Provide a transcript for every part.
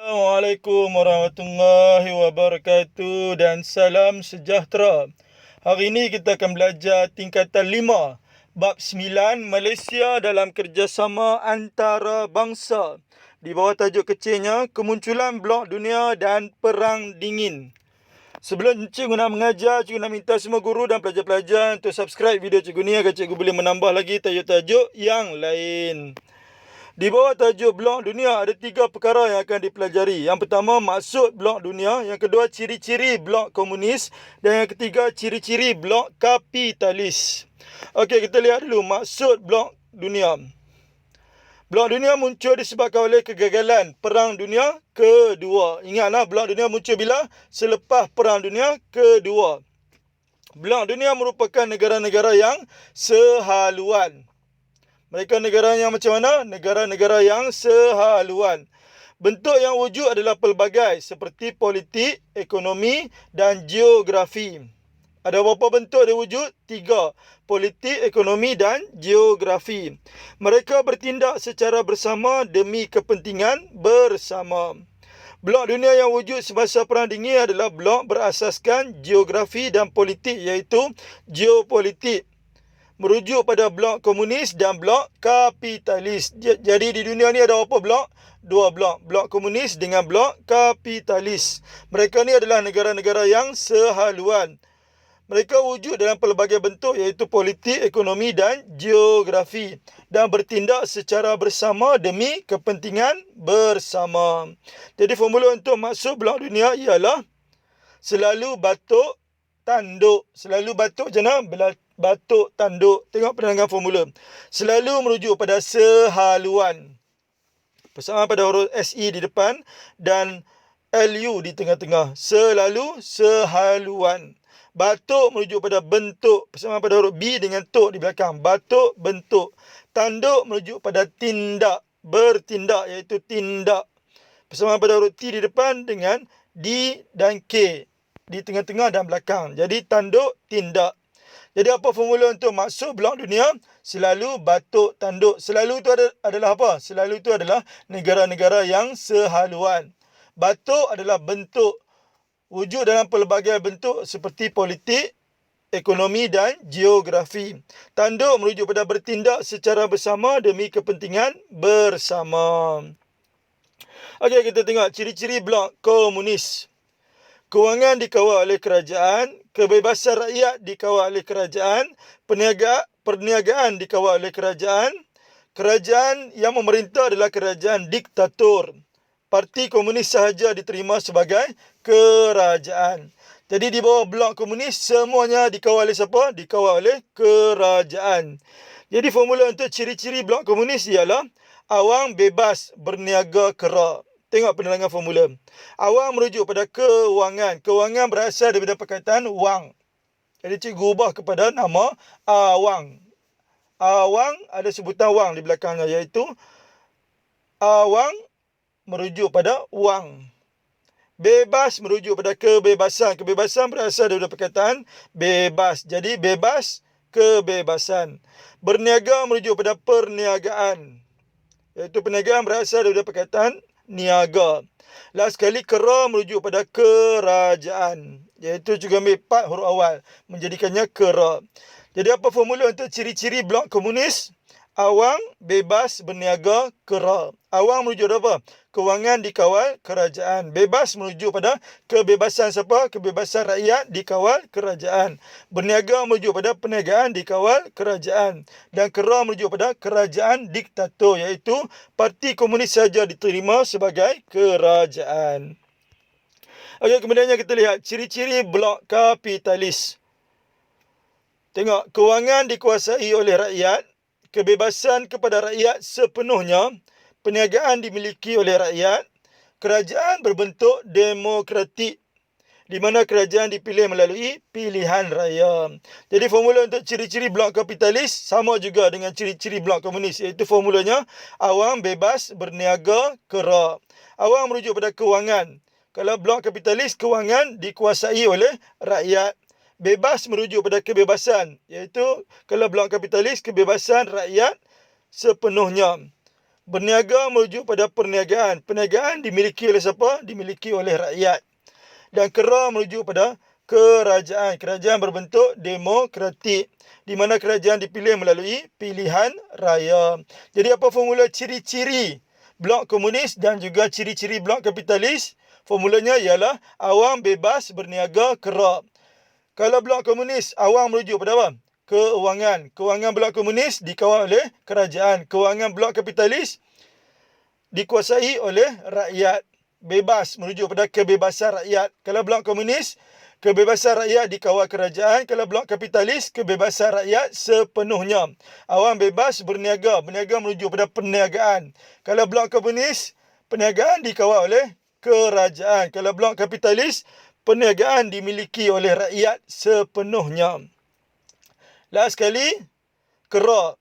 Assalamualaikum warahmatullahi wabarakatuh dan salam sejahtera. Hari ini kita akan belajar tingkatan 5, bab 9, Malaysia dalam kerjasama antarabangsa. Di bawah tajuk kecilnya, kemunculan blok dunia dan perang dingin. Sebelum cikgu nak mengajar, cikgu nak minta semua guru dan pelajar-pelajar untuk subscribe video cikgu ni agar cikgu boleh menambah lagi tajuk-tajuk yang lain. Di bawah tajuk blok dunia ada 3 perkara yang akan dipelajari. Yang pertama, maksud blok dunia. Yang kedua, ciri-ciri blok komunis. Dan yang ketiga, ciri-ciri blok kapitalis. Okey, kita lihat dulu maksud blok dunia. Blok dunia muncul disebabkan oleh kegagalan Perang Dunia Kedua. Ingatlah, blok dunia muncul bila? Selepas Perang Dunia Kedua. Blok dunia merupakan negara-negara yang sehaluan. Mereka negara yang macam mana? Negara-negara yang sehaluan. Bentuk yang wujud adalah pelbagai seperti politik, ekonomi dan geografi. Ada berapa bentuk dia wujud? 3. Politik, ekonomi dan geografi. Mereka bertindak secara bersama demi kepentingan bersama. Blok dunia yang wujud semasa Perang Dingin adalah blok berasaskan geografi dan politik, iaitu geopolitik. Merujuk pada blok komunis dan blok kapitalis. Jadi di dunia ni ada berapa blok? 2 blok. Blok komunis dengan blok kapitalis. Mereka ni adalah negara-negara yang sehaluan. Mereka wujud dalam pelbagai bentuk, iaitu politik, ekonomi dan geografi. Dan bertindak secara bersama demi kepentingan bersama. Jadi formula untuk masuk blok dunia ialah selalu batuk tanduk. Selalu batuk macam mana? Batuk tanduk. Tengok penerangan formula. Selalu merujuk pada sehaluan. Persamaan pada huruf SE di depan dan LU di tengah-tengah. Selalu sehaluan. Batuk merujuk pada bentuk. Persamaan pada huruf B dengan tok di belakang. Batuk, bentuk. Tanduk merujuk pada tindak. Bertindak, iaitu tindak. Persamaan pada huruf T di depan dengan D dan K di tengah-tengah dan belakang. Jadi tanduk, tindak. Jadi apa formula untuk masuk blok dunia? Selalu batuk tanduk. Selalu itu adalah apa? Selalu itu adalah negara-negara yang sehaluan. Batuk adalah bentuk. Wujud dalam pelbagai bentuk seperti politik, ekonomi dan geografi. Tanduk merujuk pada bertindak secara bersama demi kepentingan bersama. Okey, kita tengok ciri-ciri blok komunis. Kewangan dikawal oleh kerajaan, kebebasan rakyat dikawal oleh kerajaan, perniagaan dikawal oleh kerajaan. Kerajaan yang memerintah adalah kerajaan diktator. Parti komunis sahaja diterima sebagai kerajaan. Jadi di bawah blok komunis semuanya dikawal oleh siapa? Dikawal oleh kerajaan. Jadi formula untuk ciri-ciri blok komunis ialah awang bebas berniaga kera. Tengok penerangan formula. Awang merujuk pada kewangan. Kewangan berasal daripada perkataan wang. Jadi cikgu ubah kepada nama awang. Awang ada sebutan wang di belakangnya, iaitu awang merujuk pada wang. Bebas merujuk pada kebebasan. Kebebasan berasal daripada perkataan bebas. Jadi bebas, kebebasan. Berniaga merujuk pada perniagaan. Iaitu perniagaan berasal daripada perkataan niaga. Last sekali, kera merujuk pada kerajaan. Iaitu juga ambil 4 huruf awal. Menjadikannya kera. Jadi apa formula untuk ciri-ciri blok komunis? Awang, bebas, berniaga, kera. Awang merujuk pada apa? Kewangan dikawal kerajaan. Bebas merujuk pada kebebasan siapa? Kebebasan rakyat dikawal kerajaan. Berniaga merujuk pada perniagaan dikawal kerajaan. Dan kera merujuk pada kerajaan diktator, iaitu parti komunis saja diterima sebagai kerajaan. Okey, kemudiannya kita lihat ciri-ciri blok kapitalis. Tengok, kewangan dikuasai oleh rakyat, kebebasan kepada rakyat sepenuhnya, perniagaan dimiliki oleh rakyat, kerajaan berbentuk demokratik, di mana kerajaan dipilih melalui pilihan raya. Jadi formula untuk ciri-ciri blok kapitalis sama juga dengan ciri-ciri blok komunis, iaitu formulanya awang, bebas, berniaga, kera. Awang merujuk pada kewangan. Kalau blok kapitalis, kewangan dikuasai oleh rakyat. Bebas merujuk pada kebebasan, iaitu kalau blok kapitalis, kebebasan rakyat sepenuhnya. Berniaga merujuk pada perniagaan. Perniagaan dimiliki oleh siapa? Dimiliki oleh rakyat. Dan kera merujuk pada kerajaan. Kerajaan berbentuk demokratik, di mana kerajaan dipilih melalui pilihan raya. Jadi apa formula ciri-ciri blok komunis dan juga ciri-ciri blok kapitalis? Formulanya ialah awam, bebas, berniaga, kera. Kalau blok komunis, awam merujuk pada apa? Kewangan. Kewangan blok komunis dikawal oleh kerajaan. Kewangan blok kapitalis dikuasai oleh rakyat. Bebas merujuk pada kebebasan rakyat. Kalau blok komunis, kebebasan rakyat dikawal kerajaan. Kalau blok kapitalis, kebebasan rakyat sepenuhnya. Awam bebas berniaga. Berniaga merujuk pada perniagaan. Kalau blok komunis, perniagaan dikawal oleh kerajaan. Kalau blok kapitalis, perniagaan dimiliki oleh rakyat sepenuhnya. Last sekali, kera.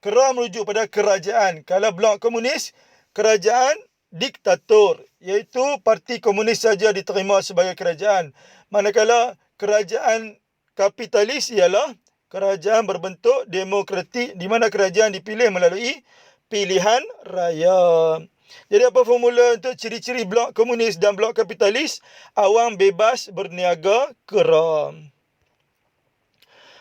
Kera merujuk pada kerajaan. Kalau blok komunis, kerajaan diktator, iaitu parti komunis saja diterima sebagai kerajaan. Manakala kerajaan kapitalis ialah kerajaan berbentuk demokratik, di mana kerajaan dipilih melalui pilihan raya. Jadi apa formula untuk ciri-ciri blok komunis dan blok kapitalis? Awam, bebas, berniaga, kera.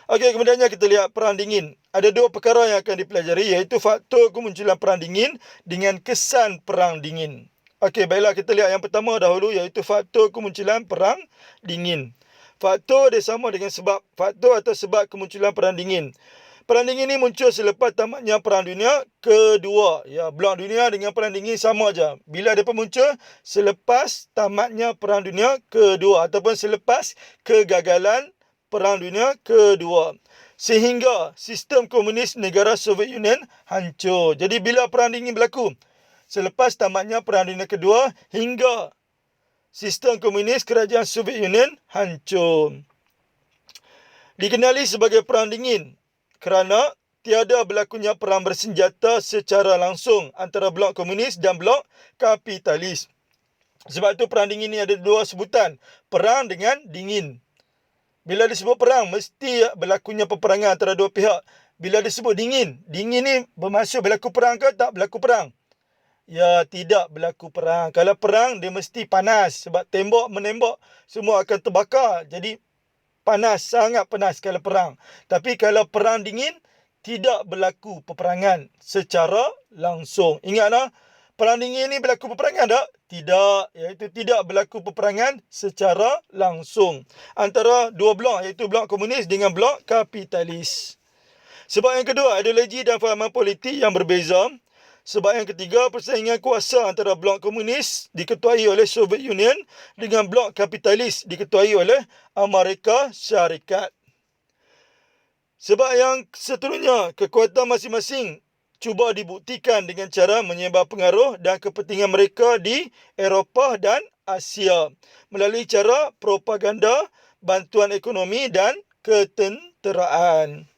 Okey, kemudiannya kita lihat perang dingin. Ada dua perkara yang akan dipelajari, iaitu faktor kemunculan perang dingin dengan kesan perang dingin. Okey, baiklah kita lihat yang pertama dahulu, iaitu faktor kemunculan perang dingin. Faktor dia sama dengan sebab. Faktor atau sebab kemunculan perang dingin. Perang dingin ini muncul selepas tamatnya Perang Dunia Kedua. Ya, blok dunia dengan perang dingin sama aja. Bila dia muncul? Selepas tamatnya Perang Dunia Kedua ataupun selepas kegagalan Perang Dunia Kedua. Sehingga sistem komunis negara Soviet Union hancur. Jadi bila perang dingin berlaku? Selepas tamatnya Perang Dunia Kedua hingga sistem komunis kerajaan Soviet Union hancur. Dikenali sebagai perang dingin kerana tiada berlakunya perang bersenjata secara langsung antara blok komunis dan blok kapitalis. Sebab itu perang dingin ini ada dua sebutan. Perang dengan dingin. Bila disebut perang, mesti berlakunya peperangan antara dua pihak. Bila disebut dingin, dingin ni bermaksud berlaku perang ke tak berlaku perang? Ya, tidak berlaku perang. Kalau perang, dia mesti panas. Sebab tembok menembak, semua akan terbakar. Jadi, panas, sangat panas kalau perang. Tapi kalau perang dingin, tidak berlaku peperangan secara langsung. Ingatlah, perang dingin ni berlaku peperangan tak? Tidak, iaitu tidak berlaku peperangan secara langsung antara dua blok, iaitu blok komunis dengan blok kapitalis. Sebab yang kedua, ideologi dan fahaman politik yang berbeza. Sebab yang ketiga, persaingan kuasa antara blok komunis diketuai oleh Soviet Union dengan blok kapitalis diketuai oleh Amerika Syarikat. Sebab yang seterusnya, kekuatan masing-masing cuba dibuktikan dengan cara menyebar pengaruh dan kepentingan mereka di Eropah dan Asia melalui cara propaganda, bantuan ekonomi dan ketenteraan.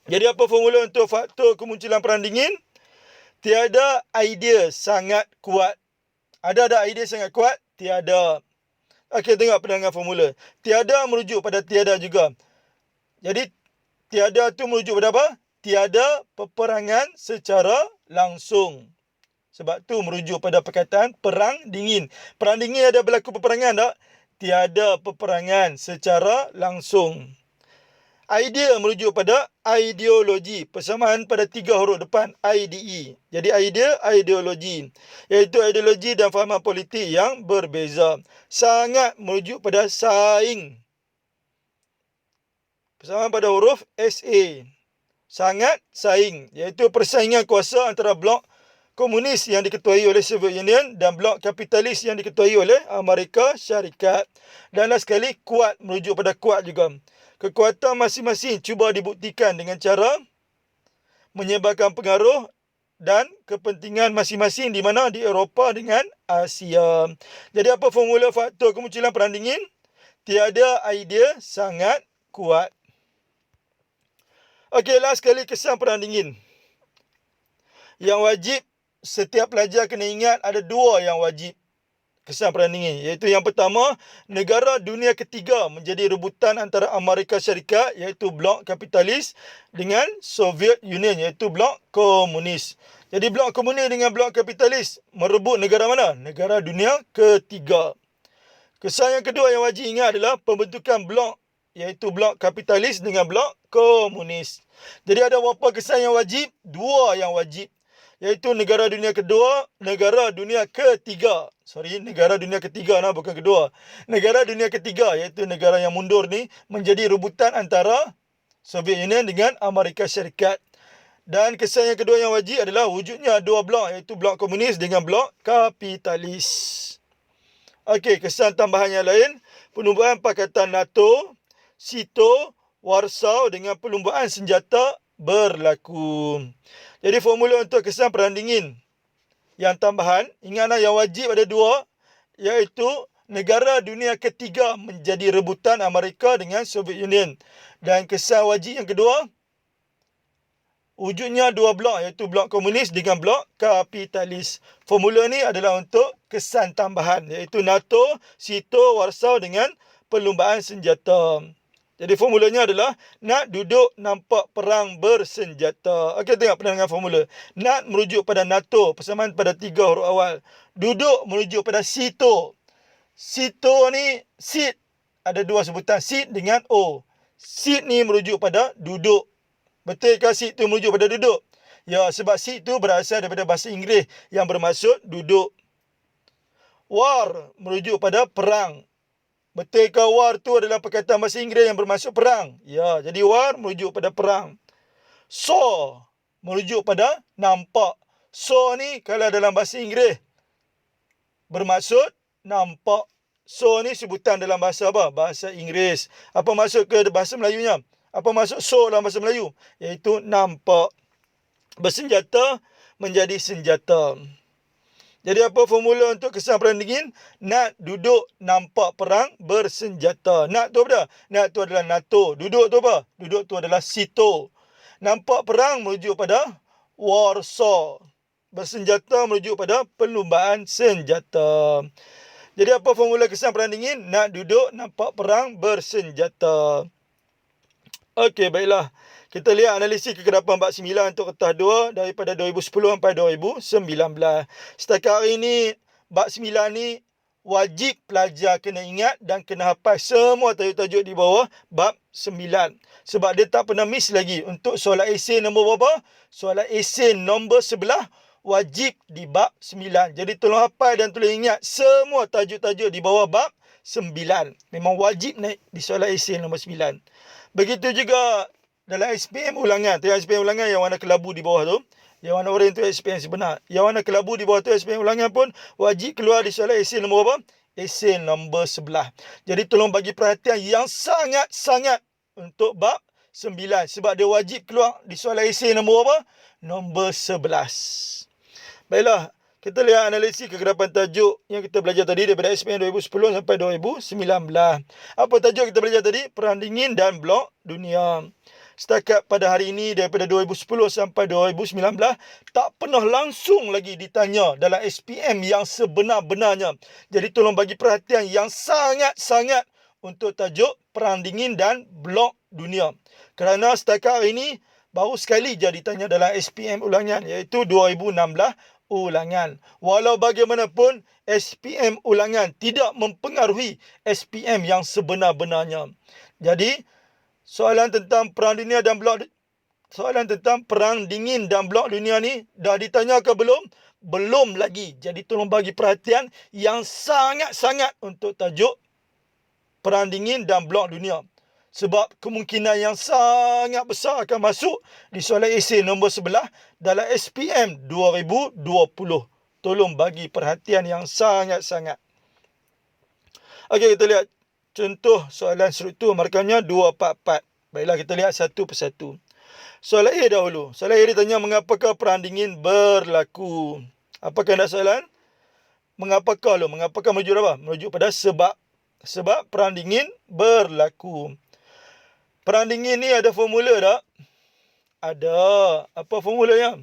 Jadi apa formula untuk faktor kemunculan perang dingin? Tiada idea sangat kuat. Ada tak idea sangat kuat? Tiada. Okey, tengok pendengar formula. Tiada merujuk pada tiada juga. Jadi tiada tu merujuk pada apa? Tiada peperangan secara langsung. Sebab tu merujuk pada perkataan perang dingin. Perang dingin ada berlaku peperangan tak? Tiada peperangan secara langsung. Idea merujuk pada ideologi. Persamaan pada tiga huruf depan, IDE. Jadi idea, ideologi. Iaitu ideologi dan fahaman politik yang berbeza. Sangat merujuk pada saing. Persamaan pada huruf SA. Sangat saing, iaitu persaingan kuasa antara blok komunis yang diketuai oleh Soviet Union dan blok kapitalis yang diketuai oleh Amerika Syarikat. Dan last sekali, kuat merujuk pada kuat juga. Kekuatan masing-masing cuba dibuktikan dengan cara menyebarkan pengaruh dan kepentingan masing-masing di mana di Eropah dengan Asia. Jadi apa formula faktor kemunculan perang dingin? Tiada idea sangat kuat. Okey, last sekali kesan perang dingin. Yang wajib setiap pelajar kena ingat, ada dua yang wajib kesan perang dingin. Iaitu yang pertama, negara dunia ketiga menjadi rebutan antara Amerika Syarikat, iaitu blok kapitalis, dengan Soviet Union, iaitu blok komunis. Jadi blok komunis dengan blok kapitalis merebut negara mana? Negara dunia ketiga. Kesan yang kedua yang wajib ingat adalah pembentukan blok, iaitu blok kapitalis dengan blok komunis. Jadi ada berapa kesan yang wajib? Dua yang wajib, iaitu negara dunia kedua, negara dunia ketiga. Negara dunia ketiga bukan kedua. Negara dunia ketiga, iaitu negara yang mundur ni, menjadi rebutan antara Soviet Union dengan Amerika Syarikat. Dan kesan yang kedua yang wajib adalah wujudnya dua blok, iaitu blok komunis dengan blok kapitalis. Okey, kesan tambahan yang lain, perlumbaan Pakatan NATO, SEATO, Warsaw dengan perlumbaan senjata berlaku. Jadi formula untuk kesan perang dingin yang tambahan, ingatlah yang wajib ada dua, iaitu negara dunia ketiga menjadi rebutan Amerika dengan Soviet Union. Dan kesan wajib yang kedua, wujudnya dua blok, iaitu blok komunis dengan blok kapitalis. Formula ni adalah untuk kesan tambahan, iaitu NATO, SEATO, Warsaw dengan perlumbaan senjata. Jadi formulanya adalah nak duduk nampak perang bersenjata. Okey, tengok penangan formula. Nak merujuk pada NATO, persamaan pada 3 huruf awal. Duduk merujuk pada SEATO. SEATO ni, sit, ada dua sebutan, sit dengan O. Sit ni merujuk pada duduk. Betul ke sit tu merujuk pada duduk? Ya, sebab sit tu berasal daripada bahasa Inggeris yang bermaksud duduk. War merujuk pada perang. Betul ke war tu adalah perkataan bahasa Inggeris yang bermaksud perang? Ya, jadi war merujuk pada perang. Saw merujuk pada nampak. Saw ni kalau dalam bahasa Inggeris bermaksud nampak. Saw ni sebutan dalam bahasa apa? Bahasa Inggeris. Apa maksud ke bahasa Melayunya? Apa maksud saw dalam bahasa Melayu? Iaitu nampak. Bersenjata menjadi senjata. Jadi apa formula untuk kesan perang dingin? Nak duduk nampak perang bersenjata. Nak tu apa? Nak tu adalah NATO. Duduk tu apa? Duduk tu adalah SEATO. Nampak perang merujuk pada Warsaw. Bersenjata merujuk pada perlumbaan senjata. Jadi apa formula kesan perang dingin? Nak duduk nampak perang bersenjata. Okey, baiklah. Kita lihat analisis kekerapan bab 9 untuk kertas 2 daripada 2010 sampai 2019. Setakat hari ini, bab 9 ni wajib pelajar kena ingat dan kena hafal semua tajuk-tajuk di bawah bab 9. Sebab dia tak pernah miss lagi. Untuk soalan esei nombor berapa? Soalan esei nombor 11 wajib di bab 9. Jadi tolong hafal dan tolong ingat semua tajuk-tajuk di bawah bab 9. Memang wajib naik di soalan esei nombor 9. Begitu juga dalam SPM ulangan. Tengok SPM ulangan yang warna kelabu di bawah tu. Yang warna oranye tu SPM sebenar. Yang warna kelabu di bawah tu SPM ulangan pun wajib keluar di soalan esei nombor berapa? Esei nombor 11. Jadi tolong bagi perhatian yang sangat-sangat untuk bab 9. Sebab dia wajib keluar di soalan esei nombor berapa? Nombor 11. Baiklah. Kita lihat analisis kegerapan tajuk yang kita belajar tadi daripada SPM 2010 sampai 2019. Apa tajuk kita belajar tadi? Perang dingin dan blok dunia. Setakat pada hari ini daripada 2010 sampai 2019 tak pernah langsung lagi ditanya dalam SPM yang sebenar-benarnya. Jadi tolong bagi perhatian yang sangat-sangat untuk tajuk perang dingin dan blok dunia. Kerana setakat hari ini baru sekali je ditanya dalam SPM ulangan, iaitu 2016 ulangan. Walau bagaimanapun, SPM ulangan tidak mempengaruhi SPM yang sebenar-benarnya. Jadi, soalan tentang perang dunia dan blok, soalan tentang perang dingin dan blok dunia ni dah ditanya ke belum? Belum lagi. Jadi tolong bagi perhatian yang sangat-sangat untuk tajuk perang dingin dan blok dunia. Sebab kemungkinan yang sangat besar akan masuk di soalan esei nombor 11 dalam SPM 2020. Tolong bagi perhatian yang sangat-sangat. Okey, kita lihat contoh soalan struktur markahnya 244. Baiklah, kita lihat satu persatu. Soalan A dahulu. Soalan A ditanya mengapakah perang dingin berlaku. Apakah nak soalan? Mengapakah lo? Mengapakah merujuk apa? Merujuk pada sebab. Sebab perang dingin berlaku. Perang dingin ni ada formula tak? Ada. Apa formulanya?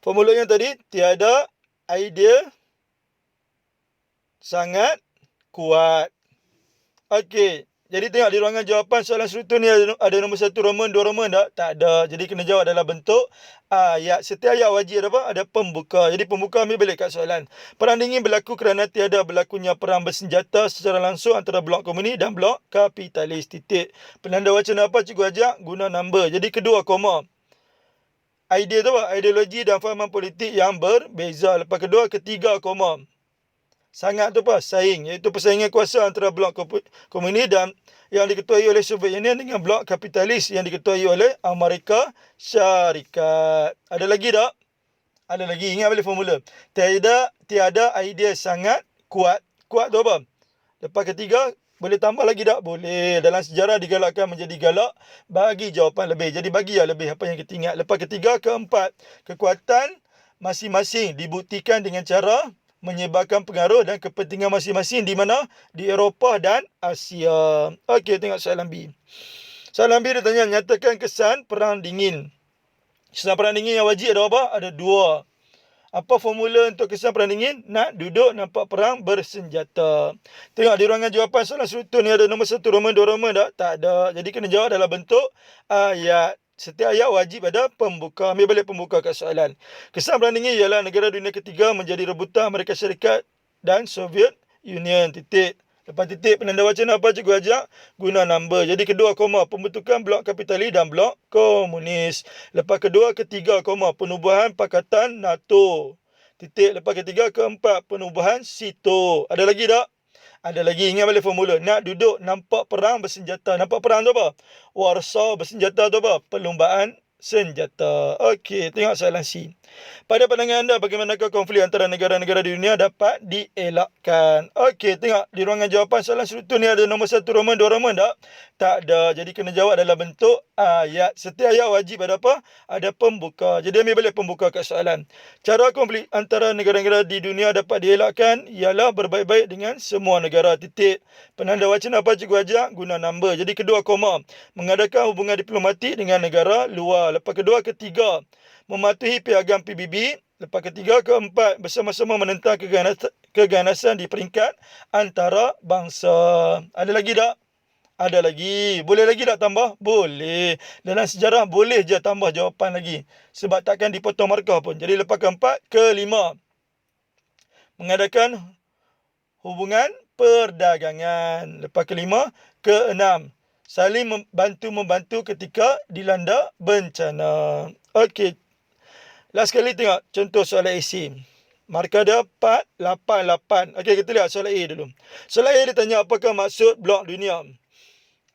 Formulanya tadi, tiada idea sangat kuat. Okey. Jadi tengok di ruangan jawapan soalan struktur ni ada nombor 1 Roman, 2 Roman tak? Tak ada. Jadi kena jawab adalah bentuk ayat. Setiap ayat wajib ada apa? Ada pembuka. Jadi pembuka ambil balik kat soalan. Perang dingin berlaku kerana tiada berlakunya perang bersenjata secara langsung antara blok komunis dan blok kapitalis. Titik. Penanda wacana apa cikgu ajak? Guna number. Jadi kedua koma. Idea tu apa? Ideologi dan fahaman politik yang berbeza. Lepas kedua, ketiga koma. Sangat tu apa? Saing. Iaitu persaingan kuasa antara blok komunis dan yang diketuai oleh Soviet Union dengan blok kapitalis yang diketuai oleh Amerika Syarikat. Ada lagi tak? Ada lagi. Ingat balik formula. Tiada idea sangat kuat. Kuat tu apa? Lepas ketiga, boleh tambah lagi tak? Boleh. Dalam sejarah digalakkan menjadi galak. Bagi jawapan lebih. Jadi bagi yang lebih apa yang kita ingat. Lepas ketiga, keempat. Kekuatan masing-masing dibuktikan dengan cara menyebarkan pengaruh dan kepentingan masing-masing di mana? Di Eropah dan Asia. Okey, tengok soalan B. Soalan B dia tanya, nyatakan kesan perang dingin. Kesan perang dingin yang wajib ada apa? Ada 2. Apa formula untuk kesan perang dingin? Nak duduk nampak perang bersenjata. Tengok di ruangan jawapan soalan struktur ni ada nombor 1 Roman, 2 Roman tak? Tak ada. Jadi kena jawab dalam bentuk ayat. Setiap ayat wajib ada pembuka. Ambil balik pembuka kat soalan. Kesan perang dingin ialah negara dunia ketiga menjadi rebutan Amerika Syarikat dan Soviet Union. Titik. Lepas titik, penanda wacana apa cikgu ajak? Guna number. Jadi kedua koma, pembentukan blok kapitalis dan blok komunis. Lepas kedua, ketiga koma, penubuhan Pakatan NATO. Titik. Lepas ketiga, keempat, penubuhan SITO. Ada lagi tak? Ada lagi. Ingat balik formula. Nak duduk nampak perang bersenjata. Nampak perang tu apa? Warsaw bersenjata tu apa? Perlumbaan senjata. Okey, tengok soalan C. Pada pandangan anda, bagaimanakah konflik antara negara-negara di dunia dapat dielakkan? Okey, tengok di ruangan jawapan soalan struktur ni ada nombor 1 Roman, 2 Roman tak? Tak ada. Jadi kena jawab dalam bentuk ayat. Setiap ayat wajib ada apa? Ada pembuka. Jadi ambil balik pembuka kat soalan. Cara konflik antara negara-negara di dunia dapat dielakkan ialah berbaik-baik dengan semua negara. Titik. Penanda wacana apa cikgu ajak? Guna number. Jadi kedua koma. Mengadakan hubungan diplomatik dengan negara luar. Lepas kedua, ketiga, mematuhi piagam PBB. Lepas ketiga, keempat, bersama-sama menentang keganasan di peringkat antarabangsa. Ada lagi tak? Ada lagi. Boleh lagi tak tambah? Boleh. Dalam sejarah boleh je tambah jawapan lagi. Sebab takkan dipotong markah pun. Jadi lepas keempat, kelima, mengadakan hubungan perdagangan. Lepas kelima, keenam, saling membantu ketika dilanda bencana. Okey. Last sekali tengok contoh soalan AC. Markah dia 488. Okey, kita lihat soalan A dulu. Soalan A dia tanya apakah maksud blok dunia?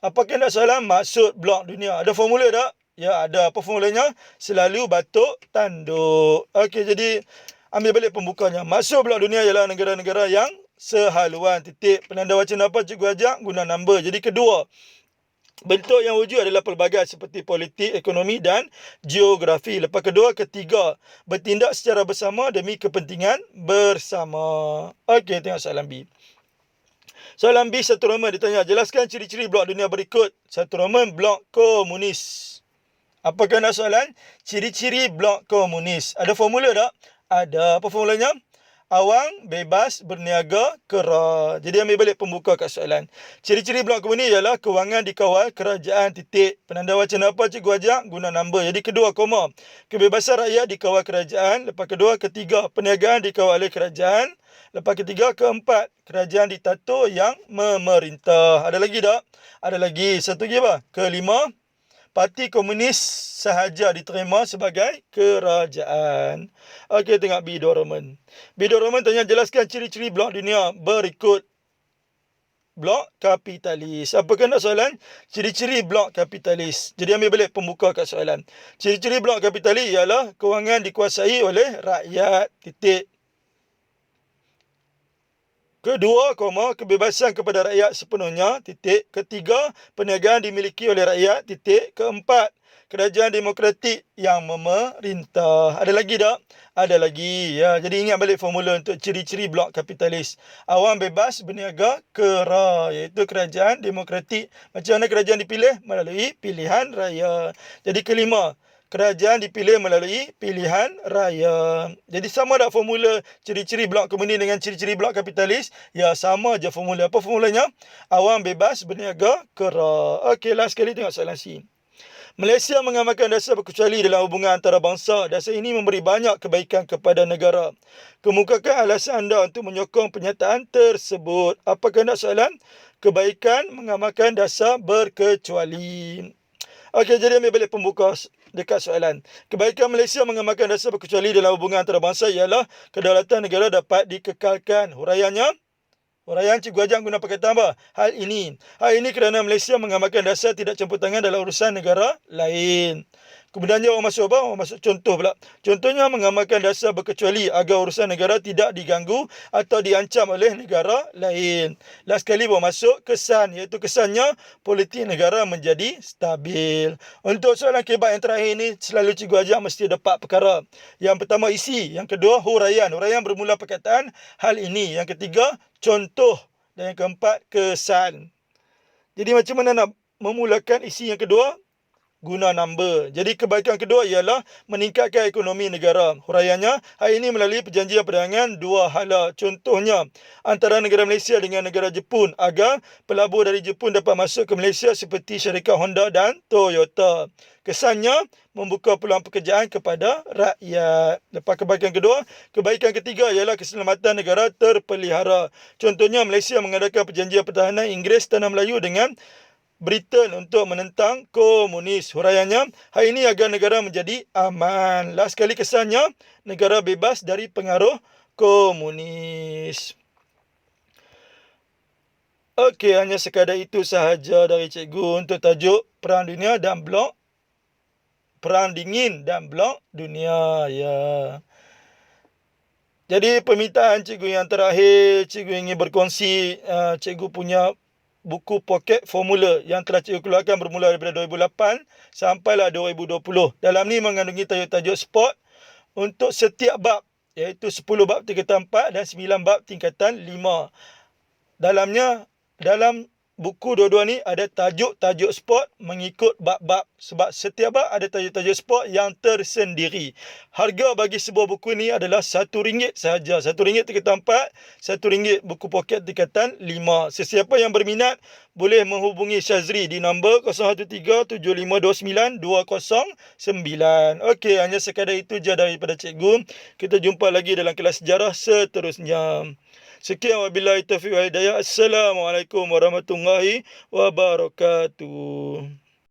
Apakah nak soalan maksud blok dunia? Ada formula tak? Ya, ada. Apa formulanya? Selalu batuk tanduk. Okey, jadi ambil balik pembukanya. Maksud blok dunia ialah negara-negara yang sehaluan. Titik. Penanda wacana apa cikgu ajak? Guna number. Jadi kedua, bentuk yang wujud adalah pelbagai seperti politik, ekonomi dan geografi. Lepas kedua, ketiga, bertindak secara bersama demi kepentingan bersama. Okey, tengok soalan B. Soalan B, 1 Roman ditanya, jelaskan ciri-ciri blok dunia berikut. 1 Roman, blok komunis. Apakah nak soalan? Ciri-ciri blok komunis. Ada formula tak? Ada. Apa formulanya? Awang, bebas, berniaga, kera. Jadi ambil balik pembuka kat soalan. Ciri-ciri blok komunis ialah kewangan dikawal kerajaan. Titik. Penanda wacana apa cikgu ajak? Guna number. Jadi kedua koma, kebebasan rakyat dikawal kerajaan. Lepas kedua, ketiga, perniagaan dikawal oleh kerajaan. Lepas ketiga, keempat, kerajaan ditato yang memerintah. Ada lagi tak? Ada lagi. Satu lagi apa? Kelima, Parti Komunis sahaja diterima sebagai kerajaan. Okey, tengok B2 Roman. B2 Roman tanya, jelaskan ciri-ciri blok dunia berikut. Blok kapitalis. Apakah nak soalan? Ciri-ciri blok kapitalis. Jadi ambil balik pembuka kat soalan. Ciri-ciri blok kapitalis ialah kewangan dikuasai oleh rakyat. Titik. Kedua, kebebasan kepada rakyat sepenuhnya. Titik. Ketiga, perniagaan dimiliki oleh rakyat. Titik. Keempat, kerajaan demokratik yang memerintah. Ada lagi tak? Ada lagi. Ya, jadi ingat balik formula untuk ciri-ciri blok kapitalis. Awam, bebas, berniaga, kera. Iaitu kerajaan demokratik. Macam mana kerajaan dipilih? Melalui pilihan raya. Jadi kelima, kerajaan dipilih melalui pilihan raya. Jadi sama tak formula ciri-ciri blok komunis dengan ciri-ciri blok kapitalis? Ya, sama je formula. Apa formulanya? Awam bebas berniaga kera. Okey, last sekali tengok soalan C. Malaysia mengamalkan dasar berkecuali dalam hubungan antarabangsa. Dasar ini memberi banyak kebaikan kepada negara. Kemukakan alasan anda untuk menyokong pernyataan tersebut. Apa kehendak soalan? Kebaikan mengamalkan dasar berkecuali. Okey, jadi ambil balik pembuka dekat soalan. Kebaikan Malaysia mengamalkan dasar berkecuali dalam hubungan antarabangsa ialah kedaulatan negara dapat dikekalkan. Huraian Cikgu Ajang guna perkataan apa? Hal ini kerana Malaysia mengamalkan dasar tidak campur tangan dalam urusan negara lain. Kemudian orang masuk apa? Orang masuk contoh pula. Contohnya mengamalkan dasar berkecuali agar urusan negara tidak diganggu atau diancam oleh negara lain. Last kali bawa masuk kesan, iaitu kesannya politik negara menjadi stabil. Untuk soalan kebat yang terakhir ni selalu Cikgu Ajang mesti ada 4 perkara. Yang pertama isi, yang kedua huraian. Huraian bermula perkataan hal ini. Yang ketiga contoh dan yang keempat kesan. Jadi macam mana nak memulakan isi yang kedua? Guna number. Jadi kebaikan kedua ialah meningkatkan ekonomi negara. Huraiannya, hal ini melalui perjanjian perdagangan dua hala. Contohnya, antara negara Malaysia dengan negara Jepun agar pelabur dari Jepun dapat masuk ke Malaysia seperti syarikat Honda dan Toyota. Kesannya, membuka peluang pekerjaan kepada rakyat. Lepas kebaikan kedua, kebaikan ketiga ialah keselamatan negara terpelihara. Contohnya, Malaysia mengadakan perjanjian pertahanan Inggeris Tanah Melayu dengan Britain untuk menentang komunis. Huraiannya, hal ini agar negara menjadi aman. Last sekali kesannya, negara bebas dari pengaruh komunis. Okey, hanya sekadar itu sahaja dari cikgu untuk tajuk Perang Dunia dan Blok Perang Dingin dan Blok Dunia. Ya. Jadi permintaan cikgu yang terakhir, cikgu ingin berkongsi cikgu punya buku poket formula yang telah cikgu keluarkan bermula daripada 2008 sampailah 2020. Dalam ni mengandungi tajuk-tajuk sport untuk setiap bab, iaitu 10 bab tingkatan 4 dan 9 bab tingkatan 5. Dalam buku dua-dua ni ada tajuk-tajuk sport mengikut bab-bab. Sebab setiap bab ada tajuk-tajuk sport yang tersendiri. Harga bagi sebuah buku ni adalah RM1 sahaja. RM1 tingkatan 4, RM1 buku poket tingkatan 5. Sesiapa yang berminat boleh menghubungi Syazri di nombor 0137529209. Okey, hanya sekadar itu je daripada cikgu. Kita jumpa lagi dalam kelas sejarah seterusnya. Sekian wabillahi taufiq wal hidayah. Assalamualaikum warahmatullahi wabarakatuh.